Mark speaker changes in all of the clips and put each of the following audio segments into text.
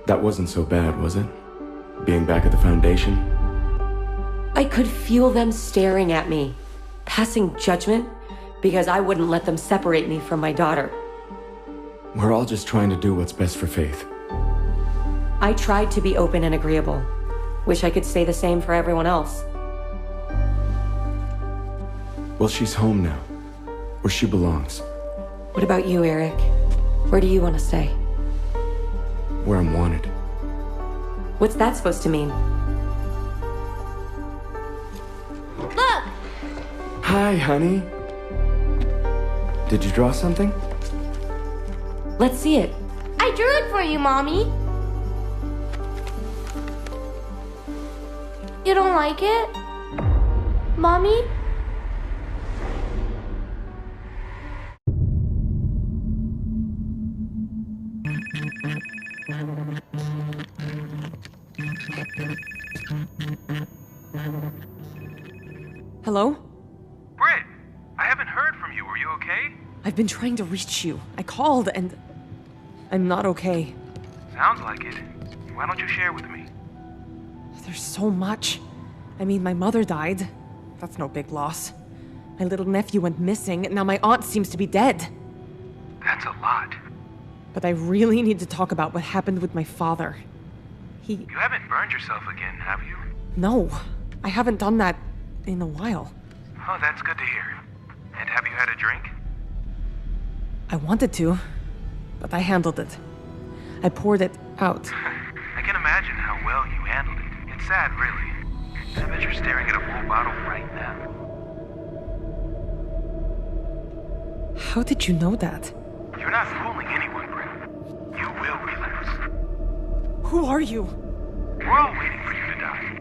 Speaker 1: That wasn't so bad, was it? Being back at the Foundation?
Speaker 2: I could feel them staring at me, passing judgment because I wouldn't let them separate me from my daughter.
Speaker 1: We're all just trying to do what's best for Faith.
Speaker 2: I tried to be open and agreeable. Wish I could say the same for everyone else.
Speaker 1: Well, she's home now, where she belongs.
Speaker 2: What about you, Eric? Where do you want to stay?
Speaker 1: Where I'm wanted.
Speaker 2: What's that supposed to mean?
Speaker 3: Look!
Speaker 1: Hi, honey. Did you draw something?
Speaker 2: Let's see it.
Speaker 3: I drew it for you, Mommy. You don't like it? Mommy?
Speaker 4: Hello?
Speaker 5: Britt, I haven't heard from you. Are you okay?
Speaker 4: I've been trying to reach you. I called and... I'm not okay.
Speaker 5: Sounds like it. Why don't you share with me?
Speaker 4: There's so much. I mean, my mother died. That's no big loss. My little nephew went missing, and now my aunt seems to be dead.
Speaker 5: That's a lot.
Speaker 4: But I really need to talk about what happened with my father.
Speaker 5: You haven't burned yourself again, have you?
Speaker 4: No, I haven't done that in a while.
Speaker 5: Oh, that's good to hear. And have you had a drink?
Speaker 4: I wanted to, but I handled it. I poured it out.
Speaker 5: I can imagine how well you handled it. It's sad, really. I bet you're staring at a full bottle right now.
Speaker 4: How did you know that?
Speaker 5: You're not fooling anyone, Brett. You will relapse.
Speaker 4: Who are you?
Speaker 5: We're all waiting for you to die.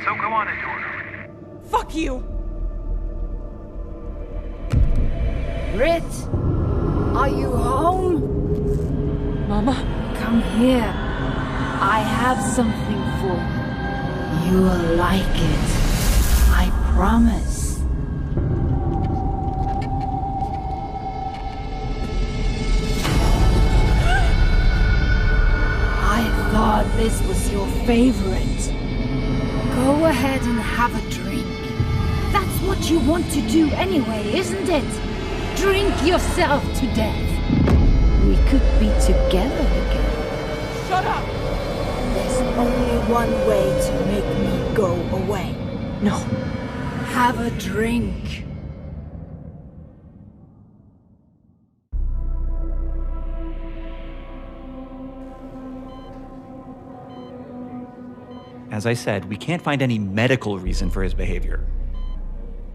Speaker 5: So go on and do it already.
Speaker 4: Fuck you!
Speaker 6: Britt, are you home?
Speaker 4: Mama?
Speaker 6: Come here. I have something for you. You will like it. I promise. I thought this was your favorite. Go ahead and have a drink. That's what you want to do anyway, isn't it? Drink yourself to death. We could be together again.
Speaker 4: Shut up!
Speaker 6: There's only one way to make me go away.
Speaker 4: No.
Speaker 6: Have a drink.
Speaker 7: As I said, we can't find any medical reason for his behavior.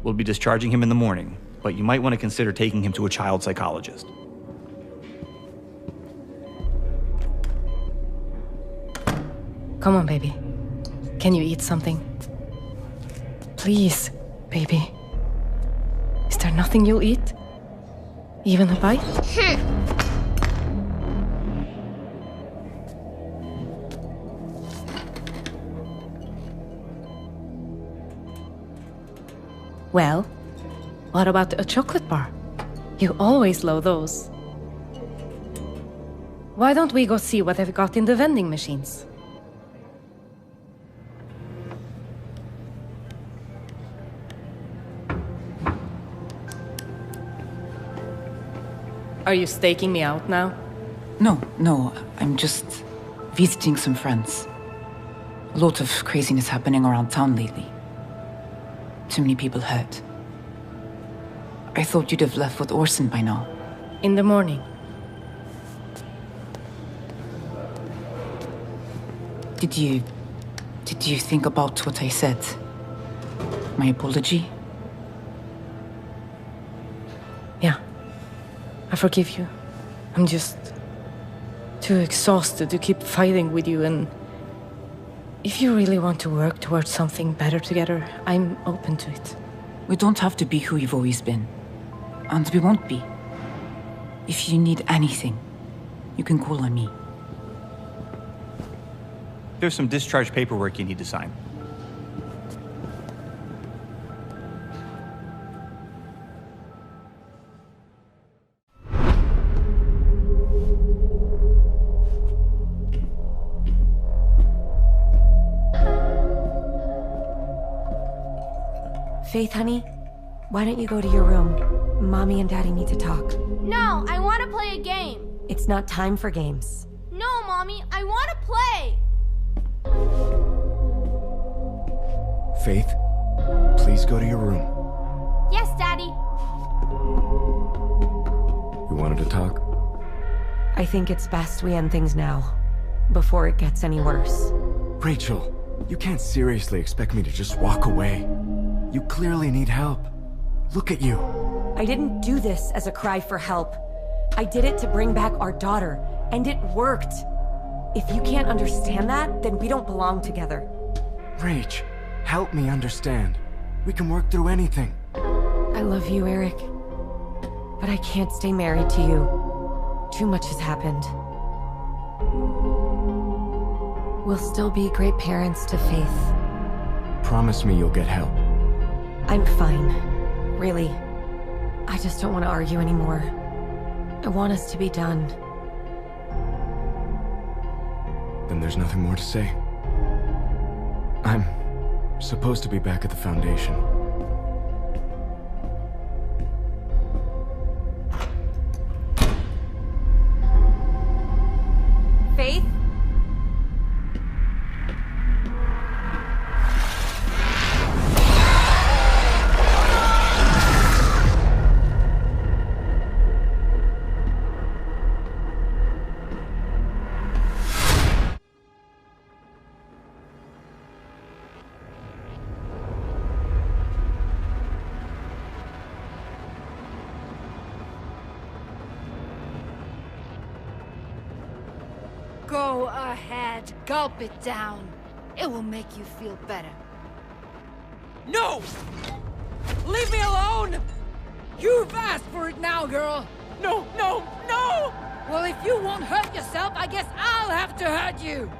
Speaker 7: We'll be discharging him in the morning, but you might want to consider taking him to a child psychologist.
Speaker 2: Come on, baby. Can you eat something? Please, baby. Is there nothing you'll eat? Even a bite? Well, what about a chocolate bar? You always love those. Why don't we go see what they've got in the vending machines? Are you staking me out now?
Speaker 8: No, I'm just visiting some friends. A lot of craziness happening around town lately. Too many people hurt. I thought you'd have left with Orson by now.
Speaker 2: In the morning.
Speaker 8: Did you think about what I said? My apology?
Speaker 2: Yeah. I forgive you. I'm just too exhausted to keep fighting with you, and if you really want to work towards something better together, I'm open to it.
Speaker 8: We don't have to be who we've always been. And we won't be. If you need anything, you can call on me.
Speaker 7: There's some discharge paperwork you need to sign.
Speaker 9: Faith, honey, why don't you go to your room? Mommy and Daddy need to talk.
Speaker 3: No, I want to play a game.
Speaker 9: It's not time for games.
Speaker 3: No, Mommy, I want to play.
Speaker 1: Faith, please go to your room.
Speaker 3: Yes, Daddy.
Speaker 1: You wanted to talk?
Speaker 9: I think it's best we end things now, before it gets any worse.
Speaker 1: Rachel, you can't seriously expect me to just walk away. You clearly need help. Look at you.
Speaker 9: I didn't do this as a cry for help. I did it to bring back our daughter, and it worked. If you can't understand that, then we don't belong together.
Speaker 1: Rach, help me understand. We can work through anything.
Speaker 9: I love you, Eric. But I can't stay married to you. Too much has happened. We'll still be great parents to Faith.
Speaker 1: Promise me you'll get help.
Speaker 9: I'm fine. Really. I just don't want to argue anymore. I want us to be done.
Speaker 1: Then there's nothing more to say. I'm supposed to be back at the Foundation.
Speaker 9: Faith?
Speaker 6: Go ahead, gulp it down. It will make you feel better.
Speaker 10: No! Leave me alone! You've asked for it now, girl! No, no, no!
Speaker 6: Well, if you won't hurt yourself, I guess I'll have to hurt you!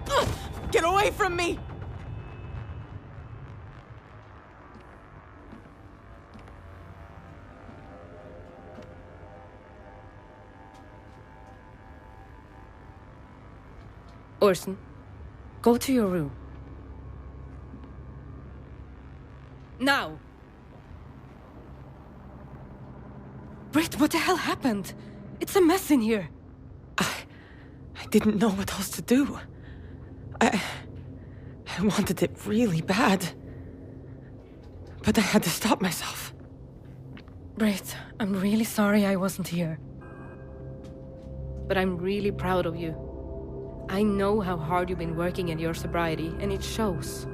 Speaker 10: Ugh, get away from me!
Speaker 2: Orson, go to your room. Now! Britt, what the hell happened? It's a mess in here.
Speaker 4: I didn't know what else to do. I wanted it really bad. But I had to stop myself.
Speaker 2: Britt, I'm really sorry I wasn't here. But I'm really proud of you. I know how hard you've been working at your sobriety, and it shows.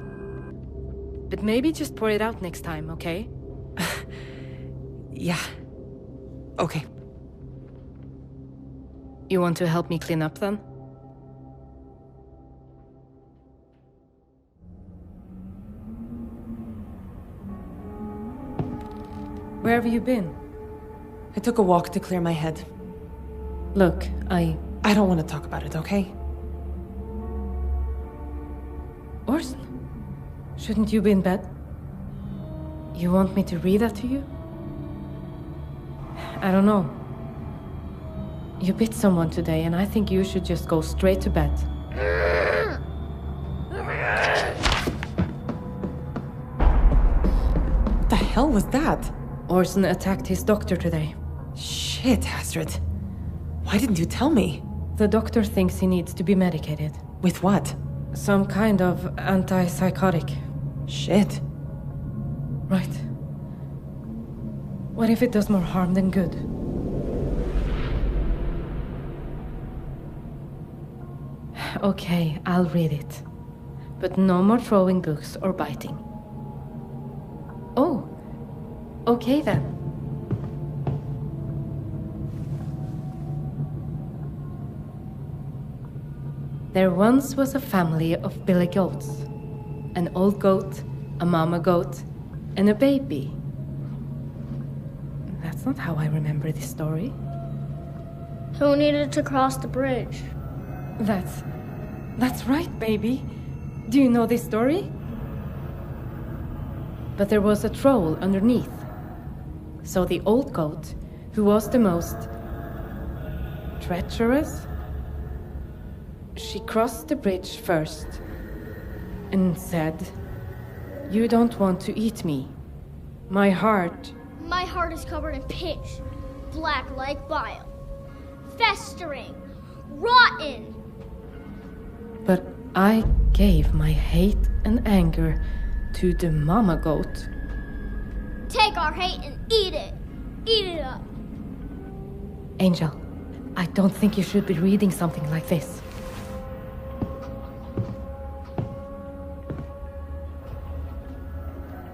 Speaker 2: But maybe just pour it out next time, okay?
Speaker 4: Yeah. Okay.
Speaker 2: You want to help me clean up then? Where have you been?
Speaker 4: I took a walk to clear my head.
Speaker 2: Look, I
Speaker 4: don't want to talk about it, okay?
Speaker 2: Orson, shouldn't you be in bed? You want me to read that to you? I don't know. You bit someone today, and I think you should just go straight to bed.
Speaker 4: What the hell was that?
Speaker 2: Orson attacked his doctor today.
Speaker 4: Shit, Astrid. Why didn't you tell me?
Speaker 2: The doctor thinks he needs to be medicated.
Speaker 4: With what?
Speaker 2: Some kind of antipsychotic.
Speaker 4: Shit.
Speaker 2: Right. What if it does more harm than good? Okay, I'll read it. But no more throwing books or biting. Oh, okay then. There once was a family of billy goats. An old goat, a mama goat, and a baby. That's not how I remember this story.
Speaker 3: Who needed to cross the bridge?
Speaker 2: That's right, baby. Do you know this story? But there was a troll underneath. So the old goat, who was the most treacherous, she crossed the bridge first and said, "You don't want to eat me, My heart.
Speaker 3: My heart is covered in pitch, black like bile, festering, rotten.
Speaker 2: But I gave my hate and anger to the mama goat.
Speaker 3: Take our hate and eat it. Eat it up.
Speaker 2: Angel, I don't think you should be reading something like this.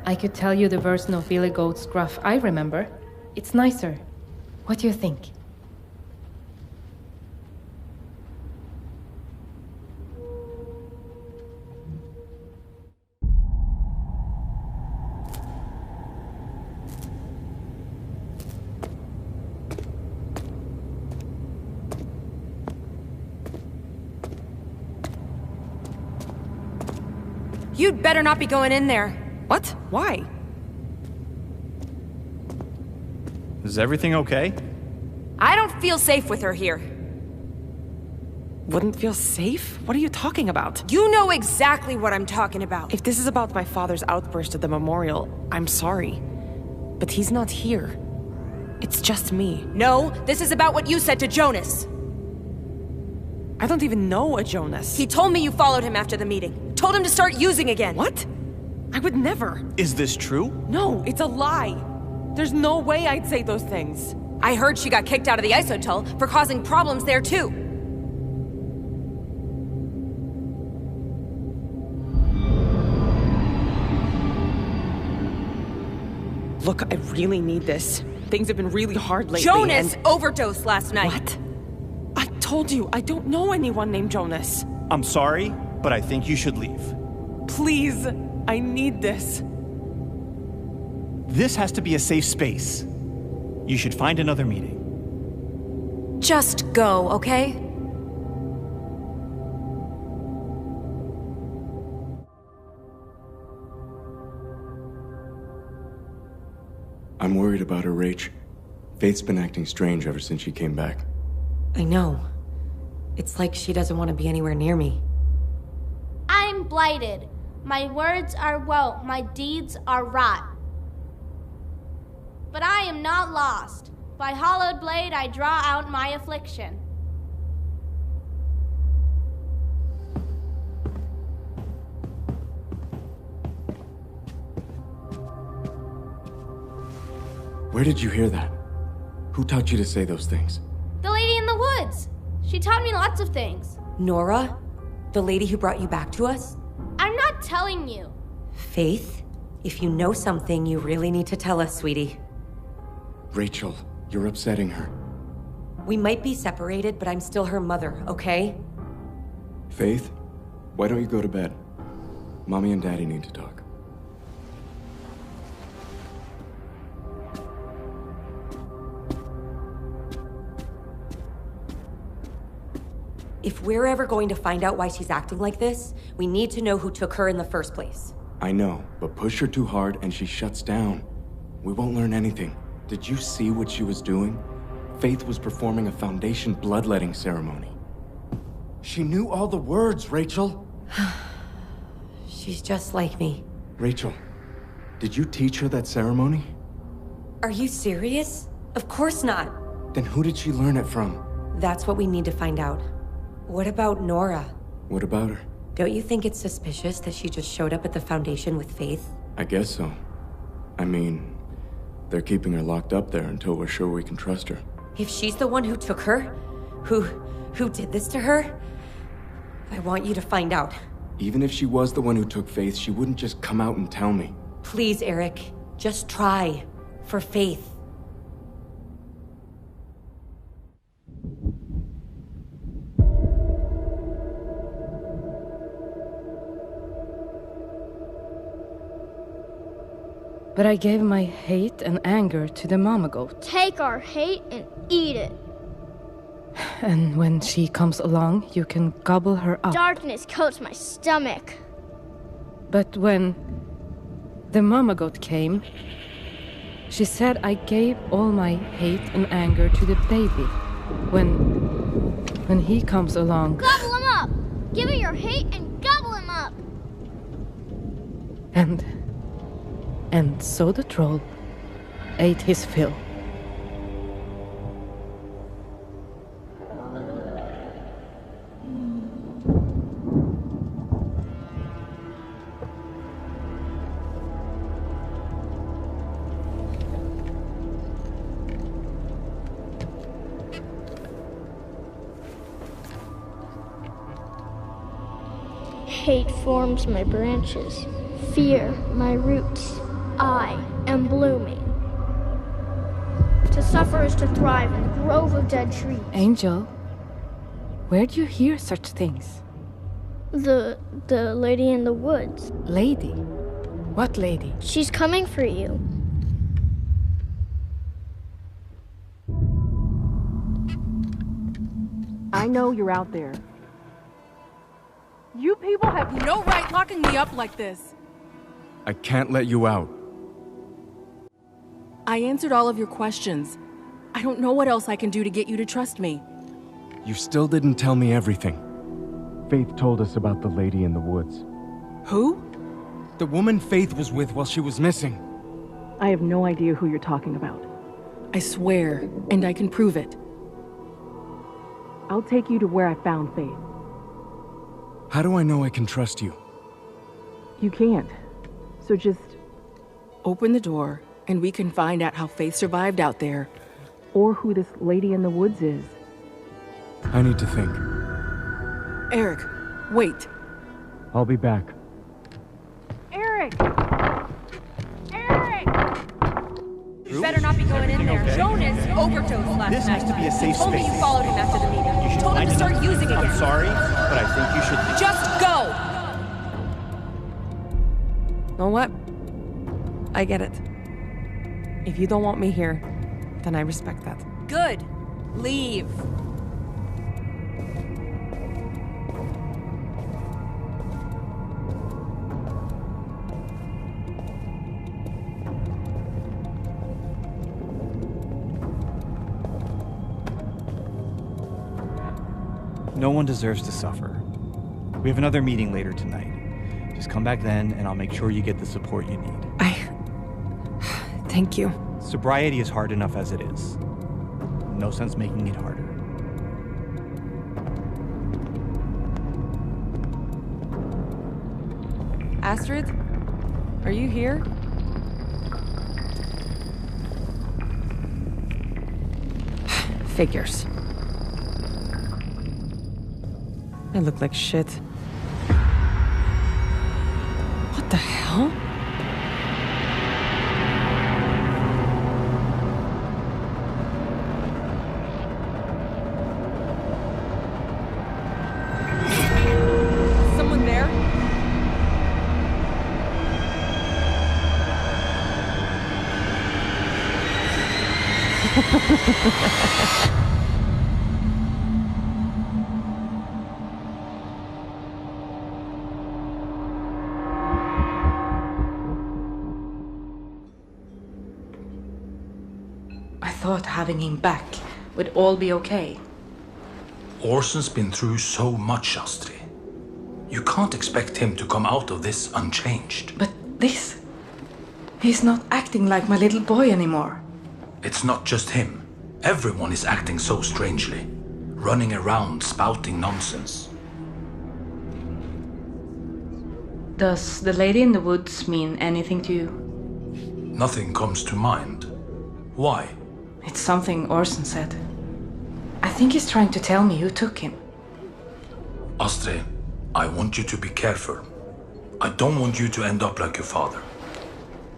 Speaker 2: I could tell you the version of Billy Goat's gruff I remember. It's nicer. What do you think?
Speaker 9: You'd better not be going in there.
Speaker 4: What? Why?
Speaker 7: Is everything okay?
Speaker 9: I don't feel safe with her here.
Speaker 4: Wouldn't feel safe? What are you talking about?
Speaker 9: You know exactly what I'm talking about.
Speaker 4: If this is about my father's outburst at the memorial, I'm sorry. But he's not here. It's just me.
Speaker 9: No, this is about what you said to Jonas.
Speaker 4: I don't even know a Jonas.
Speaker 9: He told me you followed him after the meeting. Told him to start using again.
Speaker 4: What? I would never.
Speaker 7: Is this true?
Speaker 4: No, it's a lie. There's no way I'd say those things.
Speaker 9: I heard she got kicked out of the Isotel for causing problems there too.
Speaker 4: Look, I really need this. Things have been really hard lately.
Speaker 9: Jonas overdosed last night.
Speaker 4: What? I told you, I don't know anyone named Jonas.
Speaker 7: I'm sorry, but I think you should leave.
Speaker 4: Please, I need this.
Speaker 7: This has to be a safe space. You should find another meeting.
Speaker 9: Just go, okay?
Speaker 1: I'm worried about her, Rach. Faith's been acting strange ever since she came back.
Speaker 9: I know. It's like she doesn't want to be anywhere near me.
Speaker 3: I'm blighted. My words are woe, my deeds are rot. But I am not lost. By hollowed blade I draw out my affliction.
Speaker 1: Where did you hear that? Who taught you to say those things?
Speaker 3: The lady in the woods. She taught me lots of things.
Speaker 9: Nora? The lady who brought you back to us?
Speaker 3: I'm not telling you.
Speaker 9: Faith? If you know something, you really need to tell us, sweetie.
Speaker 1: Rachel, you're upsetting her.
Speaker 9: We might be separated, but I'm still her mother, okay?
Speaker 1: Faith, why don't you go to bed? Mommy and Daddy need to talk.
Speaker 9: If we're ever going to find out why she's acting like this, we need to know who took her in the first place.
Speaker 1: I know, but push her too hard and she shuts down. We won't learn anything. Did you see what she was doing? Faith was performing a Foundation bloodletting ceremony. She knew all the words, Rachel.
Speaker 9: She's just like me.
Speaker 1: Rachel, did you teach her that ceremony?
Speaker 9: Are you serious? Of course not.
Speaker 1: Then who did she learn it from?
Speaker 9: That's what we need to find out. What about Nora?
Speaker 1: What about her?
Speaker 9: Don't you think it's suspicious that she just showed up at the Foundation with Faith?
Speaker 1: I guess so. I mean, they're keeping her locked up there until we're sure we can trust her.
Speaker 9: If she's the one who took her, who did this to her, I want you to find out.
Speaker 1: Even if she was the one who took Faith, she wouldn't just come out and tell me.
Speaker 9: Please, Eric, just try. For Faith.
Speaker 2: But I gave my hate and anger to the mama goat.
Speaker 3: Take our hate and eat it.
Speaker 2: And when she comes along, you can gobble her up.
Speaker 3: Darkness coats my stomach.
Speaker 2: But when the mama goat came, she said I gave all my hate and anger to the baby. When he comes along...
Speaker 3: Gobble him up! Give it your hate and gobble him up!
Speaker 2: And so the troll ate his fill.
Speaker 3: Hate forms my branches, fear my roots. I am blooming. To suffer is to thrive in the grove of dead trees.
Speaker 2: Angel, where'd you hear such things?
Speaker 3: The lady in the woods.
Speaker 2: Lady? What lady?
Speaker 3: She's coming for you.
Speaker 11: I know you're out there. You people have no right locking me up like this.
Speaker 1: I can't let you out.
Speaker 11: I answered all of your questions. I don't know what else I can do to get you to trust me.
Speaker 1: You still didn't tell me everything. Faith told us about the lady in the woods.
Speaker 11: Who?
Speaker 1: The woman Faith was with while she was missing.
Speaker 11: I have no idea who you're talking about. I swear, and I can prove it. I'll take you to where I found Faith.
Speaker 1: How do I know I can trust you?
Speaker 11: You can't. So just open the door, and we can find out how Faith survived out there, or who this lady in the woods is.
Speaker 1: I need to think.
Speaker 11: Eric, wait.
Speaker 1: I'll be back.
Speaker 11: Eric! Eric!
Speaker 12: You better not be going in there.
Speaker 7: Okay?
Speaker 12: Jonas overdosed last night.
Speaker 7: This has to be a safe
Speaker 12: Told me
Speaker 7: space.
Speaker 12: you followed him after the meeting.
Speaker 7: You should
Speaker 12: Told him
Speaker 7: find
Speaker 12: to start
Speaker 7: another-
Speaker 12: using again.
Speaker 7: I'm sorry, but I think you should leave.
Speaker 12: Just go!
Speaker 9: You know what? I get it. If you don't want me here, then I respect that.
Speaker 12: Good. Leave.
Speaker 7: No one deserves to suffer. We have another meeting later tonight. Just come back then, and I'll make sure you get the support you need.
Speaker 9: Thank you.
Speaker 7: Sobriety is hard enough as it is. No sense making it harder.
Speaker 9: Astrid? Are you here? Figures. I look like shit. What the hell?
Speaker 11: Someone there?
Speaker 2: I thought having him back would all be okay.
Speaker 13: Orson's been through so much, Astrid. You can't expect him to come out of this unchanged.
Speaker 2: But this... He's not acting like my little boy anymore.
Speaker 13: It's not just him. Everyone is acting so strangely. Running around, spouting nonsense.
Speaker 2: Does the lady in the woods mean anything to you?
Speaker 13: Nothing comes to mind. Why?
Speaker 2: It's something Orson said. I think he's trying to tell me who took him.
Speaker 13: Astrid, I want you to be careful. I don't want you to end up like your father.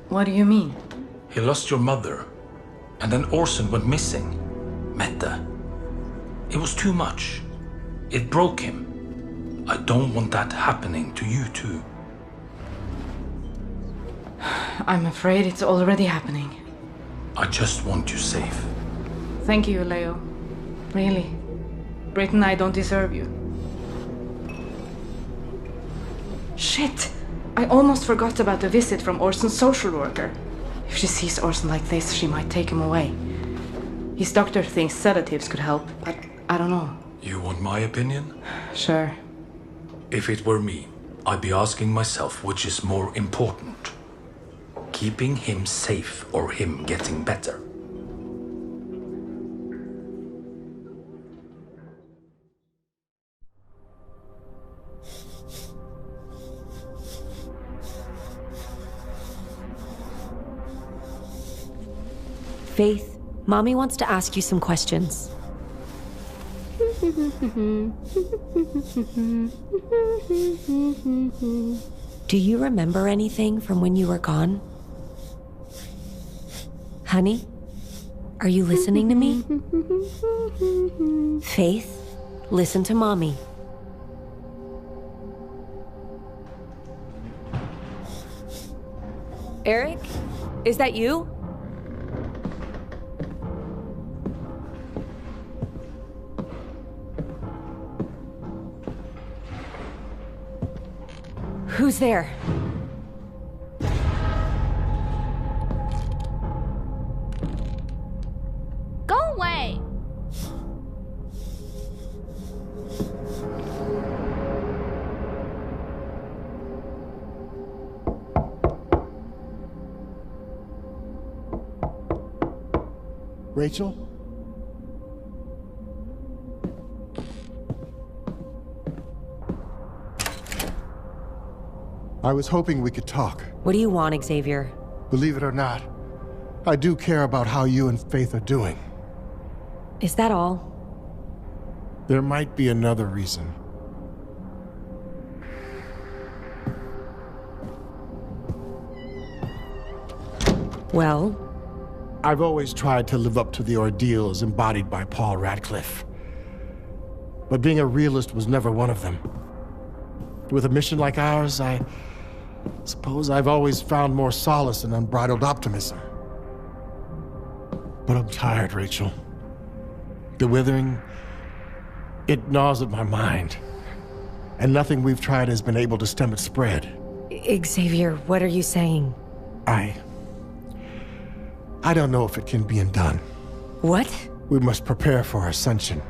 Speaker 2: What do you mean?
Speaker 13: He lost your mother, and then Orson went missing. Mette. It was too much. It broke him. I don't want that happening to you too.
Speaker 2: I'm afraid it's already happening.
Speaker 13: I just want you safe.
Speaker 2: Thank you, Leo. Really. Britt and I don't deserve you. Shit! I almost forgot about the visit from Orson's social worker. If she sees Orson like this, she might take him away. His doctor thinks sedatives could help, but I don't know.
Speaker 13: You want my opinion?
Speaker 2: Sure.
Speaker 13: If it were me, I'd be asking myself which is more important. keeping him safe or him getting better.
Speaker 9: Faith, Mommy wants to ask you some questions. Do you remember anything from when you were gone? Honey, are you listening to me? Faith, listen to Mommy. Eric, is that you? Who's there?
Speaker 3: Go away!
Speaker 14: Rachel? I was hoping we could talk.
Speaker 9: What do you want, Xavier?
Speaker 14: Believe it or not, I do care about how you and Faith are doing.
Speaker 9: Is that all?
Speaker 14: There might be another reason.
Speaker 9: Well?
Speaker 14: I've always tried to live up to the ordeals embodied by Paul Radcliffe. But being a realist was never one of them. With a mission like ours, I suppose I've always found more solace in unbridled optimism. But I'm tired, Rachel. The withering, it gnaws at my mind. And nothing we've tried has been able to stem its spread.
Speaker 9: Xavier, what are you saying?
Speaker 14: I don't know if it can be undone.
Speaker 9: What?
Speaker 14: We must prepare for Ascension.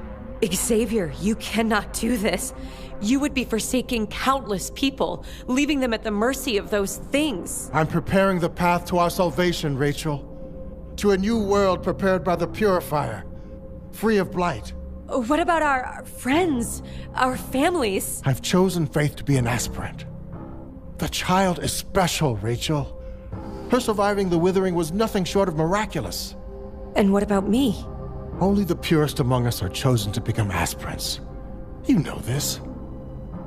Speaker 9: Xavier, you cannot do this. You would be forsaking countless people, leaving them at the mercy of those things.
Speaker 14: I'm preparing the path to our salvation, Rachel. To a new world prepared by the Purifier, free of blight.
Speaker 9: What about our friends, our families?
Speaker 14: I've chosen Faith to be an aspirant. The child is special, Rachel. Her surviving the withering was nothing short of miraculous.
Speaker 9: And what about me?
Speaker 14: Only the purest among us are chosen to become aspirants. You know this.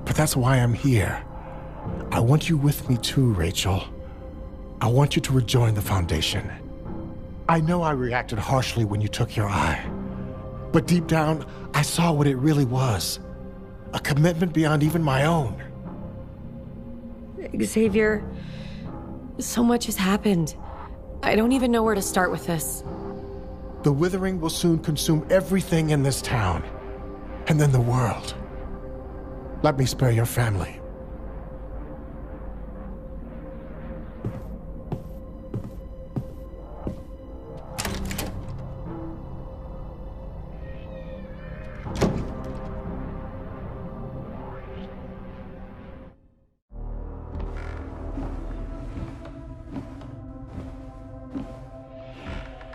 Speaker 14: But that's why I'm here. I want you with me too, Rachel. I want you to rejoin the Foundation. I know I reacted harshly when you took your eye. But deep down, I saw what it really was. A commitment beyond even my own.
Speaker 9: Xavier, so much has happened. I don't even know where to start with this.
Speaker 14: The withering will soon consume everything in this town. And then the world. Let me spare your family.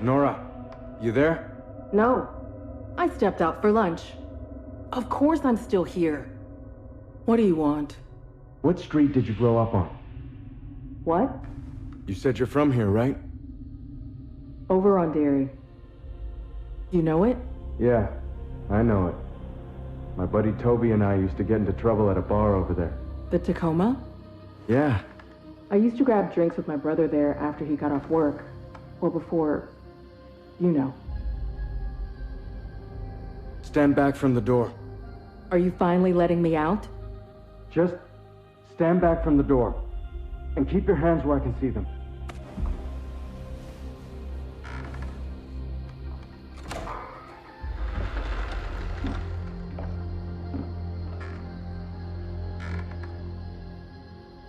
Speaker 1: Nora, you there?
Speaker 11: No. I stepped out for lunch. Of course I'm still here. What do you want?
Speaker 1: What street did you grow up on?
Speaker 11: What?
Speaker 1: You said you're from here, right?
Speaker 11: Over on Dairy. You know it?
Speaker 1: Yeah, I know it. My buddy Toby and I used to get into trouble at a bar over there.
Speaker 11: The Tacoma?
Speaker 1: Yeah.
Speaker 11: I used to grab drinks with my brother there after he got off work. Well, before... you know.
Speaker 1: Stand back from the door.
Speaker 11: Are you finally letting me out?
Speaker 1: Just stand back from the door. And keep your hands where I can see them.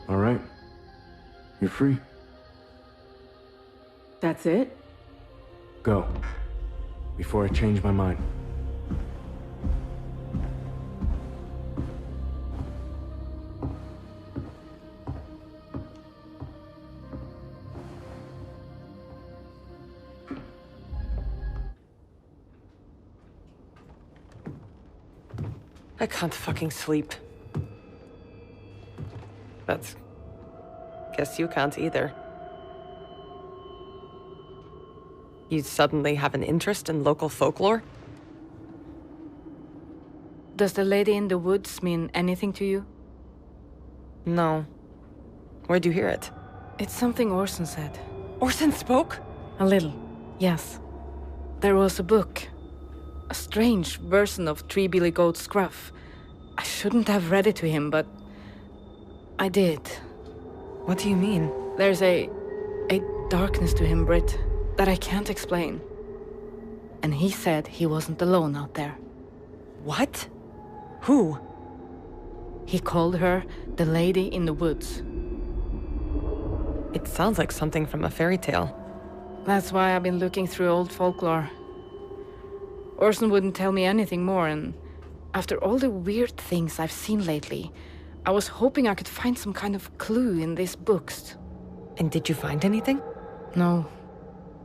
Speaker 1: All right. You're free.
Speaker 11: That's it?
Speaker 1: Go. Before I change my mind.
Speaker 4: I can't fucking sleep. But guess you can't either. You suddenly have an interest in local folklore?
Speaker 2: Does the lady in the woods mean anything to you?
Speaker 4: No. Where'd you hear it?
Speaker 2: It's something Orson said.
Speaker 4: Orson spoke?
Speaker 2: A little, yes. There was a book. A strange version of Three Billy Goat Scruff. I shouldn't have read it to him, but I did.
Speaker 4: What do you mean?
Speaker 2: There's a darkness to him, Britt, that I can't explain. And he said he wasn't alone out there.
Speaker 4: What? Who?
Speaker 2: He called her the Lady in the Woods.
Speaker 4: It sounds like something from a fairy tale.
Speaker 2: That's why I've been looking through old folklore. Orson wouldn't tell me anything more, and after all the weird things I've seen lately, I was hoping I could find some kind of clue in these books.
Speaker 4: And did you find anything?
Speaker 2: No.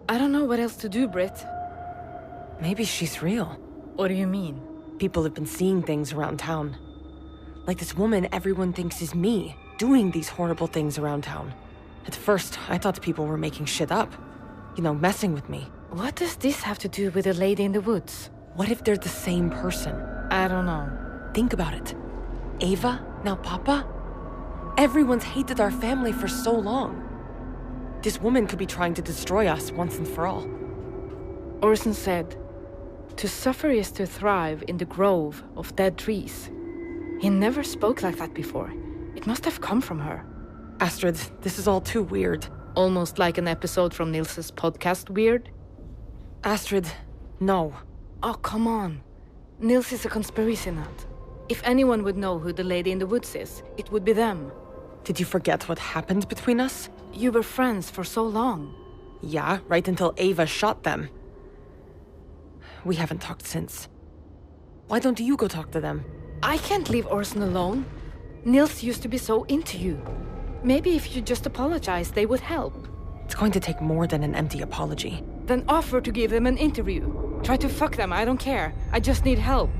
Speaker 2: I don't know what else to do, Britt.
Speaker 4: Maybe she's real.
Speaker 2: What do you mean?
Speaker 4: People have been seeing things around town. Like this woman everyone thinks is me, doing these horrible things around town. At first, I thought people were making shit up. You know, messing with me.
Speaker 2: What does this have to do with the Lady in the Woods?
Speaker 4: What if they're the same person?
Speaker 2: I don't know.
Speaker 4: Think about it. Ava, now Papa? Everyone's hated our family for so long. This woman could be trying to destroy us once and for all.
Speaker 2: Orson said, to suffer is to thrive in the grove of dead trees. He never spoke like that before. It must have come from her.
Speaker 4: Astrid, this is all too weird.
Speaker 2: Almost like an episode from Nils's podcast Weird?
Speaker 4: Astrid, no.
Speaker 2: Oh, come on. Nils is a conspiracy nut. If anyone would know who the Lady in the Woods is, it would be them.
Speaker 4: Did you forget what happened between us?
Speaker 2: You were friends for so long.
Speaker 4: Yeah, right until Ava shot them. We haven't talked since. Why don't you go talk to them?
Speaker 2: I can't leave Orson alone. Nils used to be so into you. Maybe if you just apologize, they would help.
Speaker 4: It's going to take more than an empty apology.
Speaker 2: Then offer to give them an interview. Try to fuck them, I don't care. I just need help.